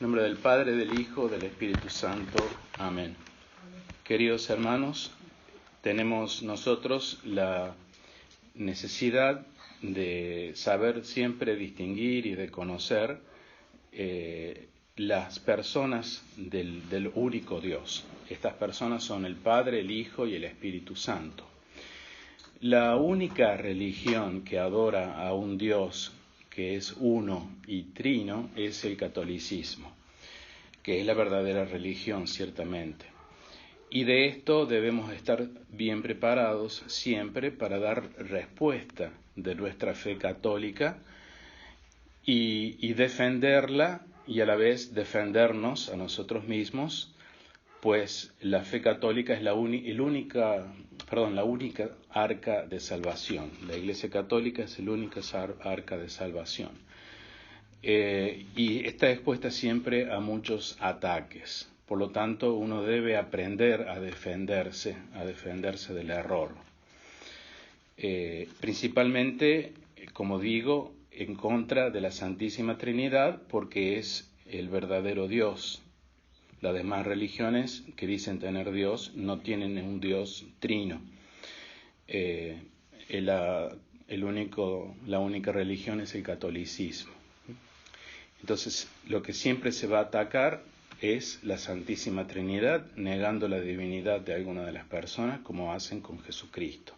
En nombre del Padre, del Hijo, del Espíritu Santo. Amén. Queridos hermanos, tenemos nosotros la necesidad de saber siempre distinguir y de conocer las personas del único Dios. Estas personas son el Padre, el Hijo y el Espíritu Santo. La única religión que adora a un Dios que es uno y trino es el catolicismo, que es la verdadera religión, ciertamente. Y de esto debemos estar bien preparados siempre para dar respuesta de nuestra fe católica y defenderla y a la vez defendernos a nosotros mismos, pues la fe católica es la única arca de salvación. La Iglesia Católica es el único arca de salvación. Y está expuesta siempre a muchos ataques. Por lo tanto, uno debe aprender a defenderse del error. Principalmente, como digo, en contra de la Santísima Trinidad, porque es el verdadero Dios. Las demás religiones que dicen tener Dios no tienen un Dios trino. La única religión es el catolicismo. Entonces, lo que siempre se va a atacar es la Santísima Trinidad, negando la divinidad de alguna de las personas, como hacen con Jesucristo.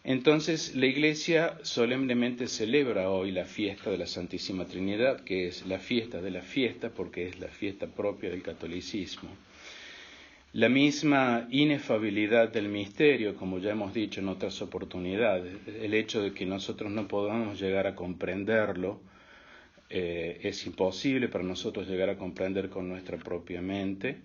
Entonces, la Iglesia solemnemente celebra hoy la fiesta de la Santísima Trinidad, que es la fiesta de la fiesta, porque es la fiesta propia del catolicismo. La misma inefabilidad del misterio, como ya hemos dicho en otras oportunidades, el hecho de que nosotros no podamos llegar a comprenderlo, es imposible para nosotros llegar a comprender con nuestra propia mente,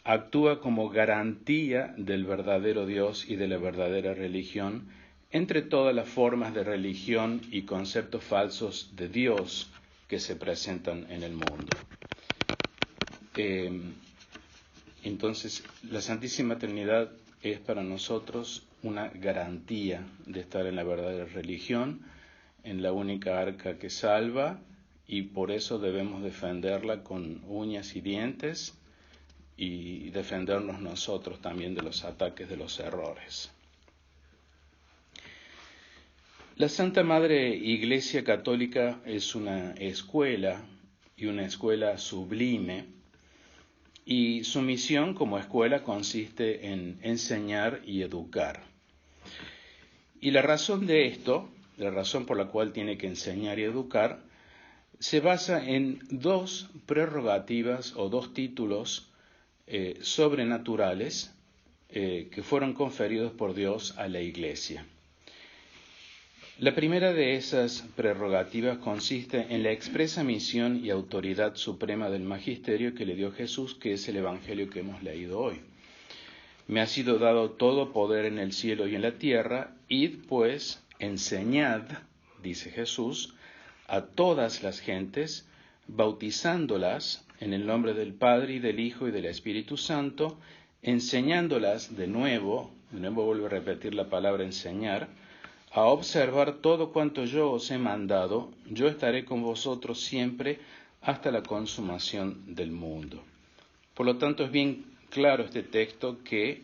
actúa como garantía del verdadero Dios y de la verdadera religión entre todas las formas de religión y conceptos falsos de Dios que se presentan en el mundo. Entonces, la Santísima Trinidad es para nosotros una garantía de estar en la verdadera religión, en la única arca que salva, y por eso debemos defenderla con uñas y dientes y defendernos nosotros también de los ataques de los errores. La Santa Madre Iglesia Católica es una escuela y una escuela sublime, y su misión como escuela consiste en enseñar y educar. Y la razón de esto, la razón por la cual tiene que enseñar y educar, se basa en dos prerrogativas o dos títulos sobrenaturales que fueron conferidos por Dios a la Iglesia. La primera de esas prerrogativas consiste en la expresa misión y autoridad suprema del magisterio que le dio Jesús, que es el Evangelio que hemos leído hoy. Me ha sido dado todo poder en el cielo y en la tierra, id pues, enseñad, dice Jesús, a todas las gentes, bautizándolas en el nombre del Padre y del Hijo y del Espíritu Santo, enseñándolas de nuevo vuelvo a repetir la palabra enseñar, a observar todo cuanto yo os he mandado. Yo estaré con vosotros siempre hasta la consumación del mundo. Por lo tanto, es bien claro este texto que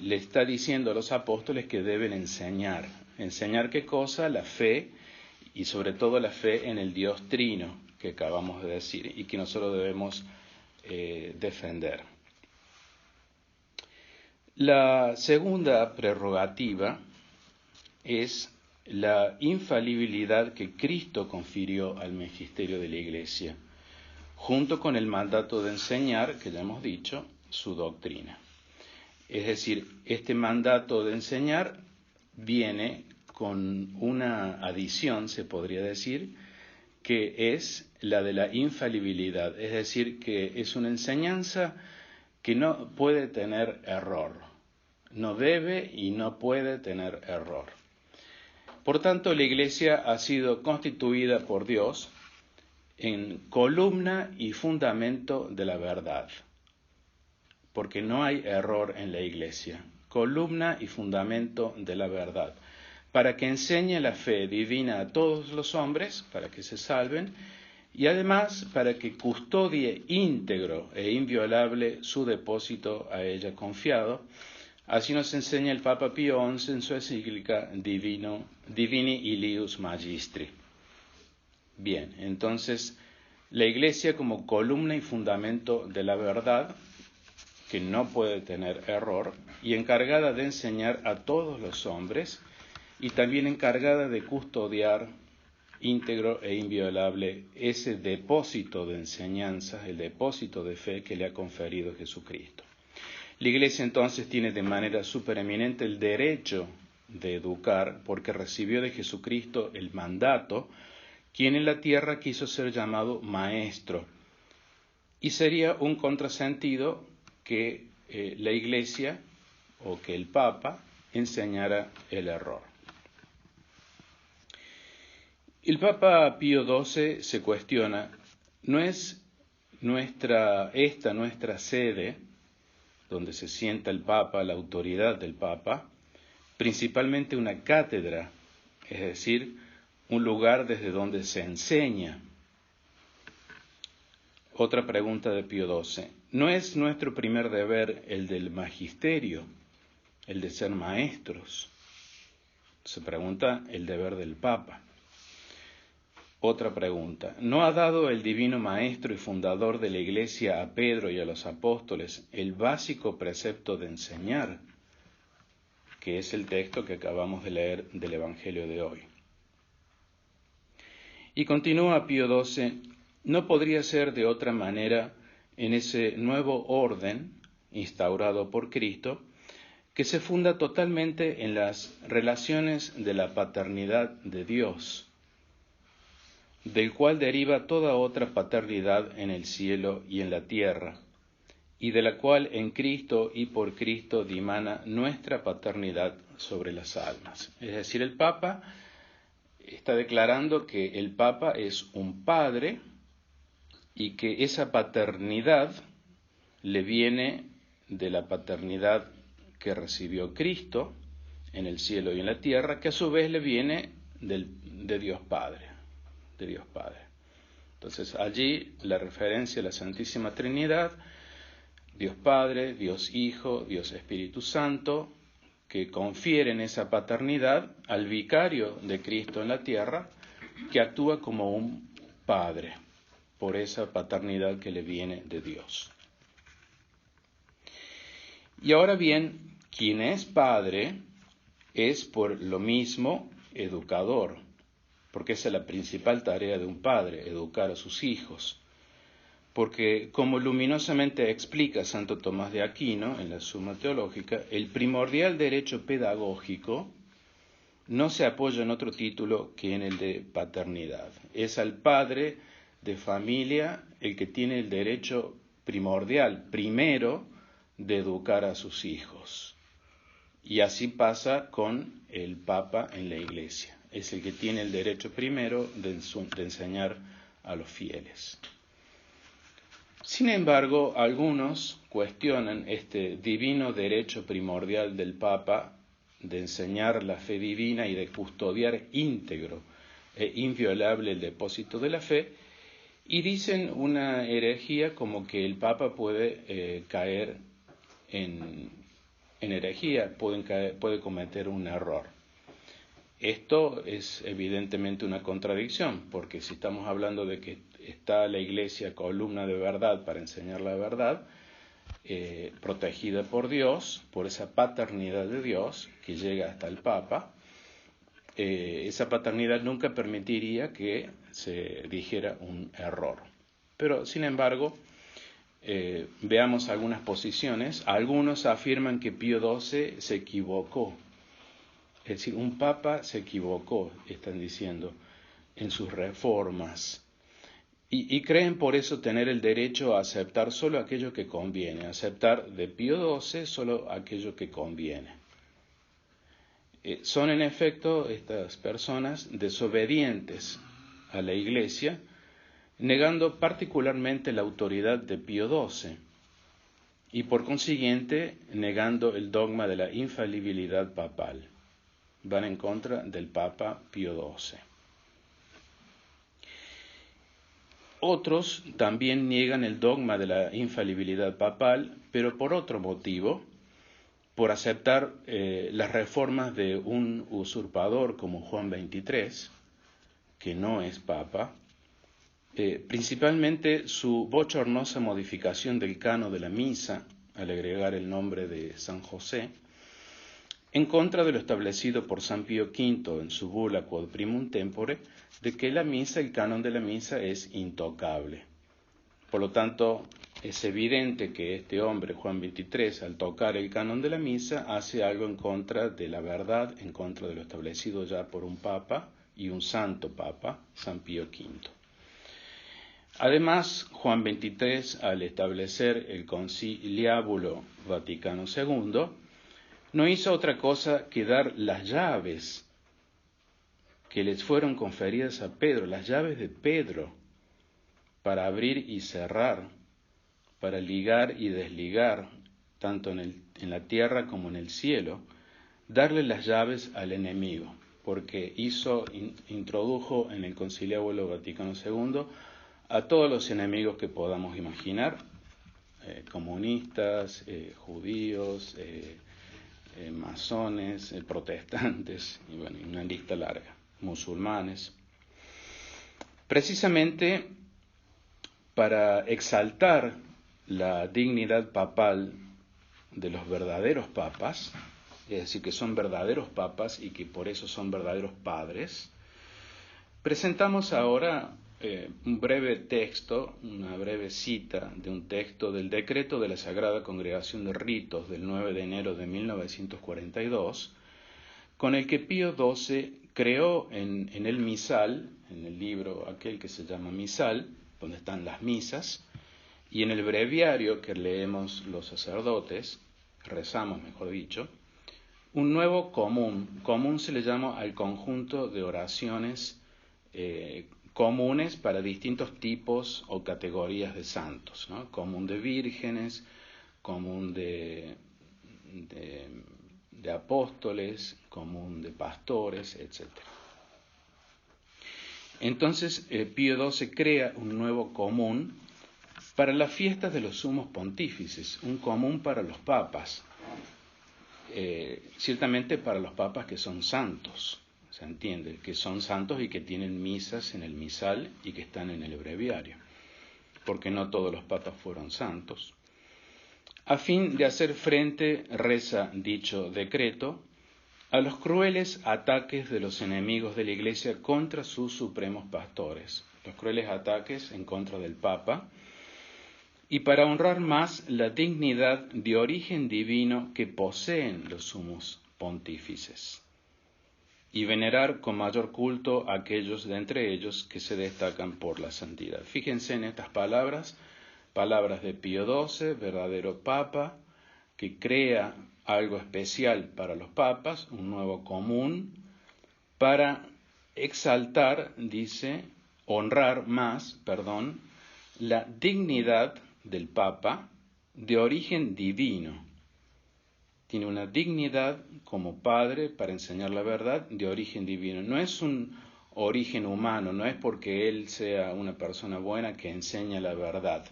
le está diciendo a los apóstoles que deben enseñar. ¿Enseñar qué cosa? La fe, y sobre todo la fe en el Dios trino que acabamos de decir y que nosotros debemos defender. La segunda prerrogativa es la infalibilidad que Cristo confirió al magisterio de la Iglesia, junto con el mandato de enseñar, que ya hemos dicho, su doctrina. Es decir, este mandato de enseñar viene con una adición, se podría decir, que es la de la infalibilidad, es decir, que es una enseñanza que no puede tener error, no debe y no puede tener error. Por tanto, la Iglesia ha sido constituida por Dios en columna y fundamento de la verdad, porque no hay error en la Iglesia, columna y fundamento de la verdad, para que enseñe la fe divina a todos los hombres, para que se salven, y además para que custodie íntegro e inviolable su depósito a ella confiado. Así nos enseña el Papa Pío XI en su encíclica Divini Ilius Magistri. Bien, entonces la Iglesia como columna y fundamento de la verdad, que no puede tener error, y encargada de enseñar a todos los hombres, y también encargada de custodiar íntegro e inviolable ese depósito de enseñanza, el depósito de fe que le ha conferido Jesucristo. La Iglesia entonces tiene de manera supereminente el derecho de educar, porque recibió de Jesucristo el mandato, quien en la tierra quiso ser llamado maestro. Y sería un contrasentido que la Iglesia o que el Papa enseñara el error. El Papa Pío XII se cuestiona, ¿no es nuestra sede, donde se sienta el Papa, la autoridad del Papa, principalmente una cátedra, es decir, un lugar desde donde se enseña? Otra pregunta de Pío XII, ¿no es nuestro primer deber el del magisterio, el de ser maestros? Se pregunta el deber del Papa. Otra pregunta, ¿no ha dado el divino maestro y fundador de la Iglesia a Pedro y a los apóstoles el básico precepto de enseñar, que es el texto que acabamos de leer del Evangelio de hoy? Y continúa Pío XII, ¿no podría ser de otra manera en ese nuevo orden instaurado por Cristo, que se funda totalmente en las relaciones de la paternidad de Dios, del cual deriva toda otra paternidad en el cielo y en la tierra, y de la cual en Cristo y por Cristo dimana nuestra paternidad sobre las almas? Es decir, el Papa está declarando que el Papa es un padre y que esa paternidad le viene de la paternidad que recibió Cristo en el cielo y en la tierra, que a su vez le viene de Dios Padre. Entonces allí la referencia a la Santísima Trinidad, Dios Padre, Dios Hijo, Dios Espíritu Santo, que confieren esa paternidad al vicario de Cristo en la tierra, que actúa como un padre por esa paternidad que le viene de Dios. Y ahora bien, quien es padre es por lo mismo educador, porque esa es la principal tarea de un padre, educar a sus hijos. Porque, como luminosamente explica Santo Tomás de Aquino en la Suma Teológica, el primordial derecho pedagógico no se apoya en otro título que en el de paternidad. Es al padre de familia el que tiene el derecho primordial, primero, de educar a sus hijos. Y así pasa con el Papa en la Iglesia. Es el que tiene el derecho primero de enseñar a los fieles. Sin embargo, algunos cuestionan este divino derecho primordial del Papa de enseñar la fe divina y de custodiar íntegro e inviolable el depósito de la fe, y dicen una herejía como que el Papa puede caer en herejía, puede cometer un error. Esto es evidentemente una contradicción, porque si estamos hablando de que está la Iglesia columna de verdad para enseñar la verdad, protegida por Dios, por esa paternidad de Dios que llega hasta el Papa, esa paternidad nunca permitiría que se dijera un error. Pero, sin embargo, veamos algunas posiciones. Algunos afirman que Pío XII se equivocó. Es decir, un papa se equivocó, están diciendo, en sus reformas. Y creen por eso tener el derecho a aceptar solo aquello que conviene, aceptar de Pío XII solo aquello que conviene. Son en efecto estas personas desobedientes a la Iglesia, negando particularmente la autoridad de Pío XII y por consiguiente negando el dogma de la infalibilidad papal. Van en contra del Papa Pío XII. Otros también niegan el dogma de la infalibilidad papal, pero por otro motivo, por aceptar las reformas de un usurpador como Juan XXIII, que no es papa, principalmente su bochornosa modificación del canon de la misa, al agregar el nombre de San José, en contra de lo establecido por San Pío V en su bula Quod Primum Tempore, de que la misa, el canon de la misa es intocable. Por lo tanto, es evidente que este hombre, Juan XXIII, al tocar el canon de la misa, hace algo en contra de la verdad, en contra de lo establecido ya por un papa y un santo papa, San Pío V. Además, Juan XXIII, al establecer el Conciliábulo Vaticano II, no hizo otra cosa que dar las llaves que les fueron conferidas a Pedro, las llaves de Pedro, para abrir y cerrar, para ligar y desligar, tanto en la tierra como en el cielo, darle las llaves al enemigo, porque introdujo en el Conciliábulo Vaticano II a todos los enemigos que podamos imaginar, comunistas, judíos, masones, protestantes, y bueno, una lista larga, musulmanes. Precisamente para exaltar la dignidad papal de los verdaderos papas, es decir, que son verdaderos papas y que por eso son verdaderos padres, presentamos ahora un breve texto, una breve cita de un texto del decreto de la Sagrada Congregación de Ritos del 9 de enero de 1942, con el que Pío XII creó en el misal, en el libro aquel que se llama misal, donde están las misas, y en el breviario que leemos los sacerdotes, rezamos mejor dicho, un nuevo común. Común se le llama al conjunto de oraciones comunes para distintos tipos o categorías de santos, ¿no? Común de vírgenes, común de apóstoles, común de pastores, etc. Entonces Pío XII crea un nuevo común para las fiestas de los sumos pontífices, un común para los papas, ciertamente para los papas que son santos, se entiende, que son santos y que tienen misas en el misal y que están en el breviario, porque no todos los papas fueron santos. A fin de hacer frente, reza dicho decreto, a los crueles ataques de los enemigos de la Iglesia contra sus supremos pastores, los crueles ataques en contra del Papa, y para honrar más la dignidad de origen divino que poseen los sumos pontífices, y venerar con mayor culto a aquellos de entre ellos que se destacan por la santidad. Fíjense en estas palabras, palabras de Pío XII, verdadero Papa, que crea algo especial para los papas, un nuevo común, para exaltar, dice, la dignidad del Papa de origen divino. Tiene una dignidad como padre para enseñar la verdad de origen divino. No es un origen humano, no es porque él sea una persona buena que enseña la verdad,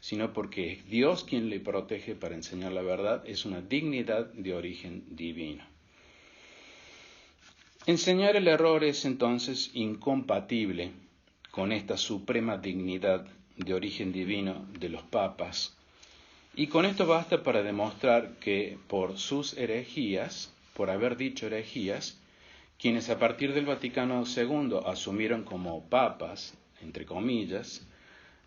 sino porque es Dios quien le protege para enseñar la verdad, es una dignidad de origen divino. Enseñar el error es entonces incompatible con esta suprema dignidad de origen divino de los papas, y con esto basta para demostrar que por sus herejías, por haber dicho herejías, quienes a partir del Vaticano II asumieron como papas, entre comillas,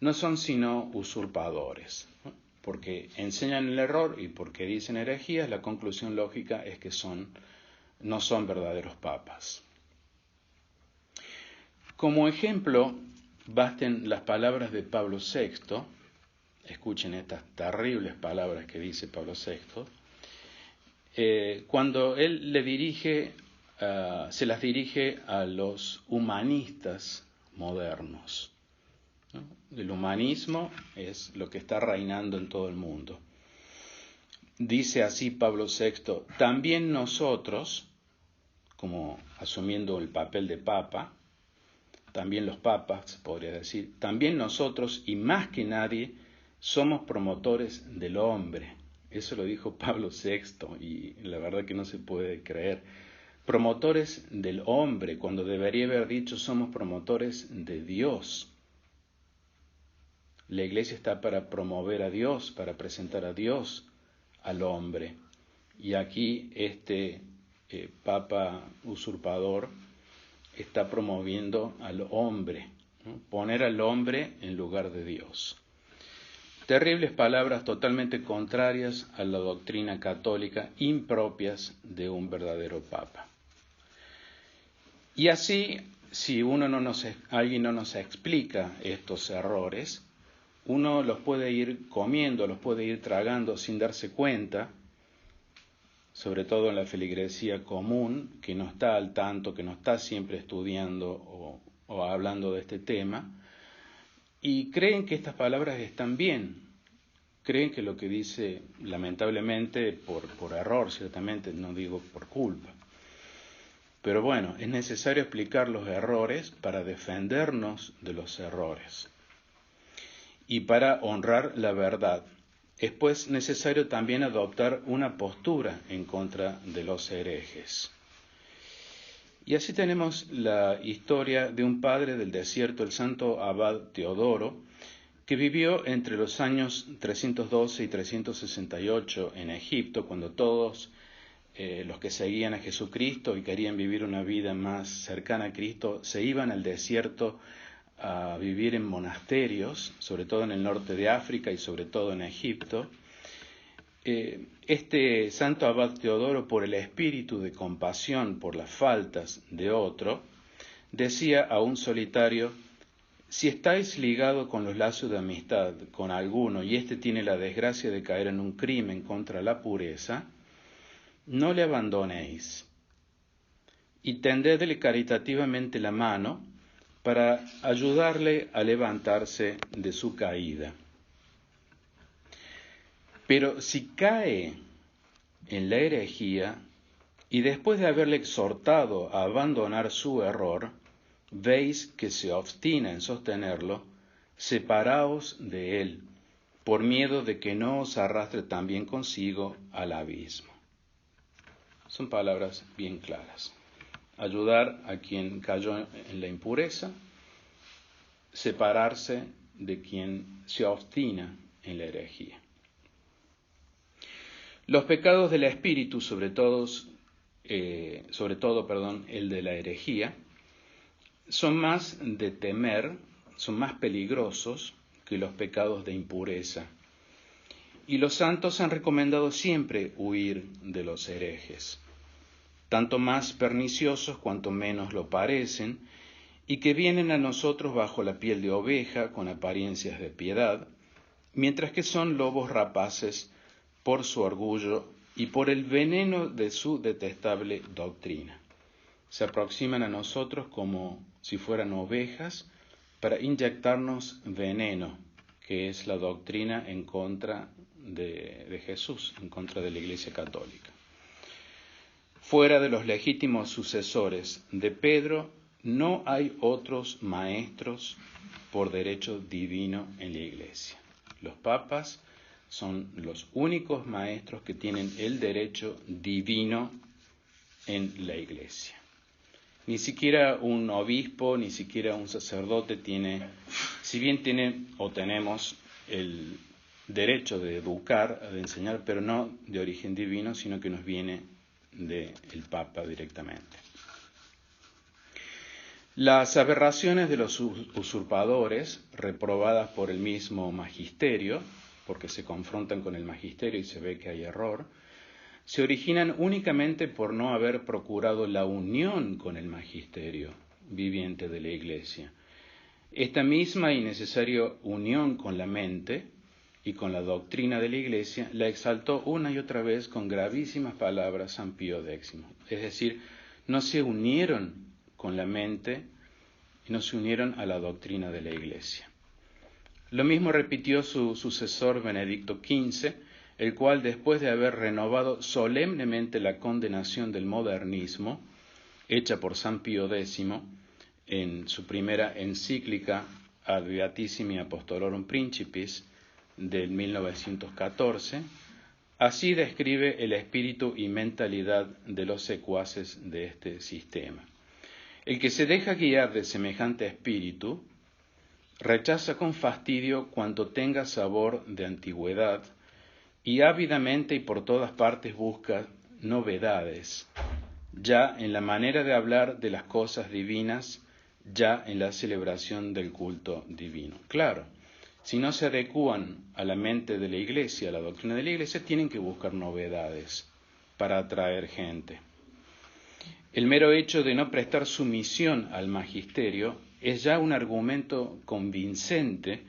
no son sino usurpadores, ¿no? Porque enseñan el error y porque dicen herejías, la conclusión lógica es que no son verdaderos papas. Como ejemplo, basten las palabras de Pablo VI, escuchen estas terribles palabras que dice Pablo VI, cuando él se las dirige a los humanistas modernos, ¿no? El humanismo es lo que está reinando en todo el mundo. Dice así Pablo VI, también nosotros, como asumiendo el papel de papa, también los papas, se podría decir, también nosotros, y más que nadie, somos promotores del hombre. Eso lo dijo Pablo VI, y la verdad que no se puede creer. Promotores del hombre, cuando debería haber dicho somos promotores de Dios. La iglesia está para promover a Dios, para presentar a Dios al hombre. Y aquí este papa usurpador está promoviendo al hombre, ¿no? Poner al hombre en lugar de Dios. Terribles palabras totalmente contrarias a la doctrina católica, impropias de un verdadero papa. Y así, si alguien no nos explica estos errores, uno los puede ir comiendo, los puede ir tragando sin darse cuenta, sobre todo en la feligresía común, que no está al tanto, que no está siempre estudiando o hablando de este tema, y creen que estas palabras están bien, creen que lo que dice, lamentablemente, por error, ciertamente, no digo por culpa. Pero bueno, es necesario explicar los errores para defendernos de los errores y para honrar la verdad. Es pues necesario también adoptar una postura en contra de los herejes. Y así tenemos la historia de un padre del desierto, el santo abad Teodoro, que vivió entre los años 312 y 368 en Egipto, cuando todos los que seguían a Jesucristo y querían vivir una vida más cercana a Cristo se iban al desierto a vivir en monasterios, sobre todo en el norte de África y sobre todo en Egipto. Este santo abad Teodoro, por el espíritu de compasión por las faltas de otro, decía a un solitario: si estáis ligado con los lazos de amistad con alguno y éste tiene la desgracia de caer en un crimen contra la pureza, no le abandonéis y tendedle caritativamente la mano para ayudarle a levantarse de su caída. Pero si cae en la herejía y después de haberle exhortado a abandonar su error, veis que se obstina en sostenerlo, separaos de él, por miedo de que no os arrastre también consigo al abismo. Son palabras bien claras. Ayudar a quien cayó en la impureza, separarse de quien se obstina en la herejía. Los pecados del espíritu, sobre todo, el de la herejía, son más de temer, son más peligrosos que los pecados de impureza. Y los santos han recomendado siempre huir de los herejes, tanto más perniciosos cuanto menos lo parecen, y que vienen a nosotros bajo la piel de oveja con apariencias de piedad, mientras que son lobos rapaces por su orgullo y por el veneno de su detestable doctrina. Se aproximan a nosotros como si fueran ovejas para inyectarnos veneno, que es la doctrina en contra de Jesús, en contra de la Iglesia Católica. Fuera de los legítimos sucesores de Pedro, no hay otros maestros por derecho divino en la Iglesia. Los papas son los únicos maestros que tienen el derecho divino en la Iglesia. Ni siquiera un obispo, ni siquiera un sacerdote tiene, si bien tiene o tenemos el derecho de educar, de enseñar, pero no de origen divino, sino que nos viene del Papa directamente. Las aberraciones de los usurpadores, reprobadas por el mismo magisterio, porque se confrontan con el magisterio y se ve que hay error, se originan únicamente por no haber procurado la unión con el magisterio viviente de la Iglesia. Esta misma y necesaria unión con la mente y con la doctrina de la Iglesia la exaltó una y otra vez con gravísimas palabras San Pío X. Es decir, no se unieron con la mente y no se unieron a la doctrina de la Iglesia. Lo mismo repitió su sucesor Benedicto XV, el cual, después de haber renovado solemnemente la condenación del modernismo, hecha por San Pío X, en su primera encíclica Ad Beatissimi Apostolorum Principis del 1914, así describe el espíritu y mentalidad de los secuaces de este sistema. El que se deja guiar de semejante espíritu rechaza con fastidio cuanto tenga sabor de antigüedad y ávidamente y por todas partes busca novedades, ya en la manera de hablar de las cosas divinas, ya en la celebración del culto divino. Claro, si no se adecúan a la mente de la Iglesia, a la doctrina de la Iglesia, tienen que buscar novedades para atraer gente. El mero hecho de no prestar sumisión al magisterio es ya un argumento convincente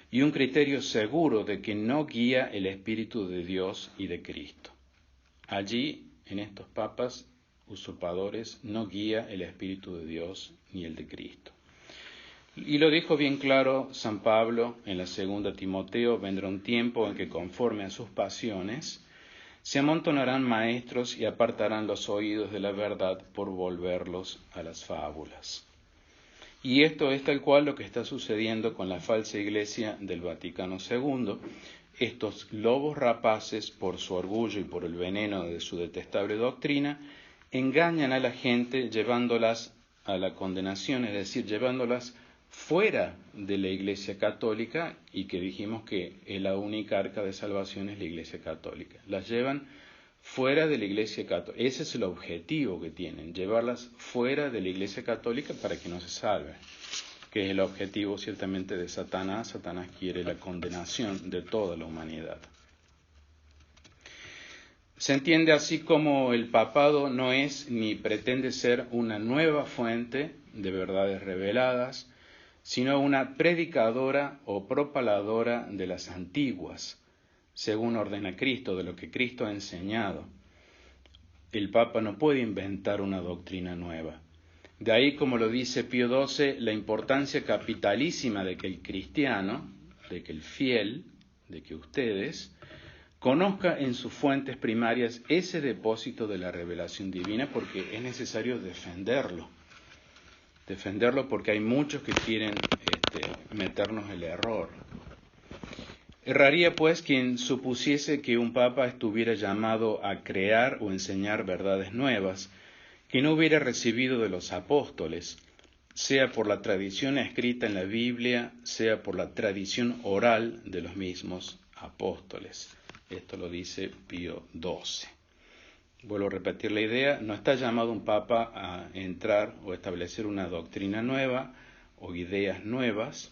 y un criterio seguro de que no guía el Espíritu de Dios y de Cristo. Allí, en estos papas usurpadores, no guía el Espíritu de Dios ni el de Cristo. Y lo dijo bien claro San Pablo en la segunda Timoteo: vendrá un tiempo en que conforme a sus pasiones se amontonarán maestros y apartarán los oídos de la verdad por volverlos a las fábulas. Y esto es tal cual lo que está sucediendo con la falsa iglesia del Vaticano II. Estos lobos rapaces, por su orgullo y por el veneno de su detestable doctrina, engañan a la gente llevándolas a la condenación, es decir, llevándolas fuera de la Iglesia Católica, y que dijimos que es la única arca de salvación es la Iglesia Católica. Las llevan fuera de la Iglesia Católica. Ese es el objetivo que tienen, llevarlas fuera de la Iglesia Católica para que no se salven, que es el objetivo ciertamente de Satanás. Satanás quiere la condenación de toda la humanidad. Se entiende así como el papado no es ni pretende ser una nueva fuente de verdades reveladas, sino una predicadora o propaladora de las antiguas, según ordena Cristo, de lo que Cristo ha enseñado. El Papa no puede inventar una doctrina nueva. De ahí, como lo dice Pío XII, la importancia capitalísima de que el cristiano, de que el fiel, de que ustedes conozca en sus fuentes primarias ese depósito de la revelación divina, porque es necesario defenderlo porque hay muchos que quieren meternos el error. Erraría pues quien supusiese que un papa estuviera llamado a crear o enseñar verdades nuevas que no hubiera recibido de los apóstoles, sea por la tradición escrita en la Biblia, sea por la tradición oral de los mismos apóstoles. Esto lo dice Pío XII. Vuelvo a repetir la idea: no está llamado un papa a entrar o establecer una doctrina nueva o ideas nuevas,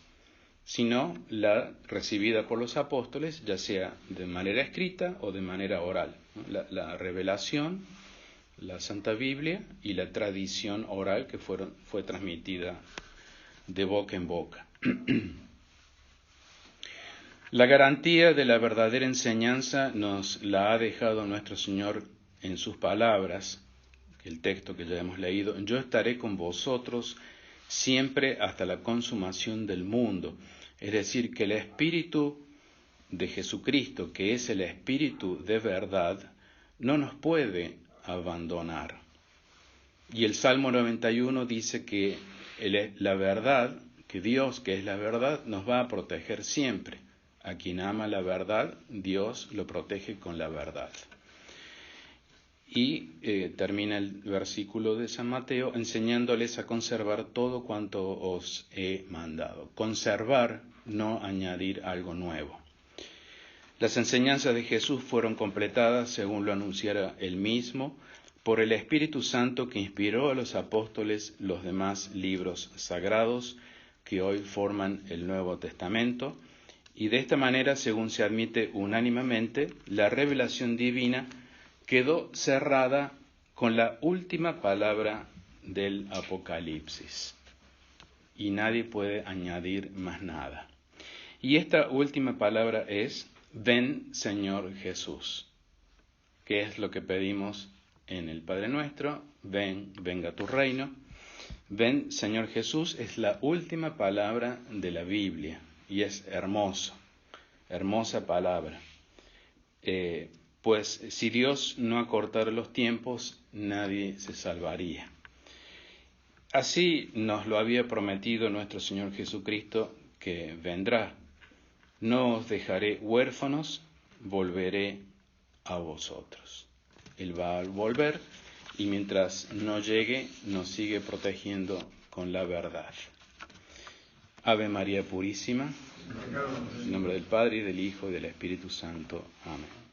sino la recibida por los apóstoles, ya sea de manera escrita o de manera oral. La revelación, la Santa Biblia y la tradición oral que fue transmitida de boca en boca. La garantía de la verdadera enseñanza nos la ha dejado nuestro Señor en sus palabras, el texto que ya hemos leído: yo estaré con vosotros siempre hasta la consumación del mundo. Es decir, que el Espíritu de Jesucristo, que es el Espíritu de verdad, no nos puede abandonar. Y el Salmo 91 dice que la verdad, que Dios, que es la verdad, nos va a proteger siempre. A quien ama la verdad, Dios lo protege con la verdad. Y termina el versículo de San Mateo enseñándoles a conservar todo cuanto os he mandado. Conservar, no añadir algo nuevo. Las enseñanzas de Jesús fueron completadas, según lo anunciara él mismo, por el Espíritu Santo que inspiró a los apóstoles los demás libros sagrados que hoy forman el Nuevo Testamento, y de esta manera, según se admite unánimemente, la revelación divina quedó cerrada con la última palabra del Apocalipsis, y nadie puede añadir más nada. Y esta última palabra es: ven, Señor Jesús, que es lo que pedimos en el Padre Nuestro: ven, venga tu reino. Ven, Señor Jesús, es la última palabra de la Biblia, y es hermosa palabra. Pues si Dios no acortara los tiempos, nadie se salvaría. Así nos lo había prometido nuestro Señor Jesucristo, que vendrá. No os dejaré huérfanos, volveré a vosotros. Él va a volver y mientras no llegue nos sigue protegiendo con la verdad. Ave María Purísima, en nombre del Padre, y del Hijo, y del Espíritu Santo. Amén.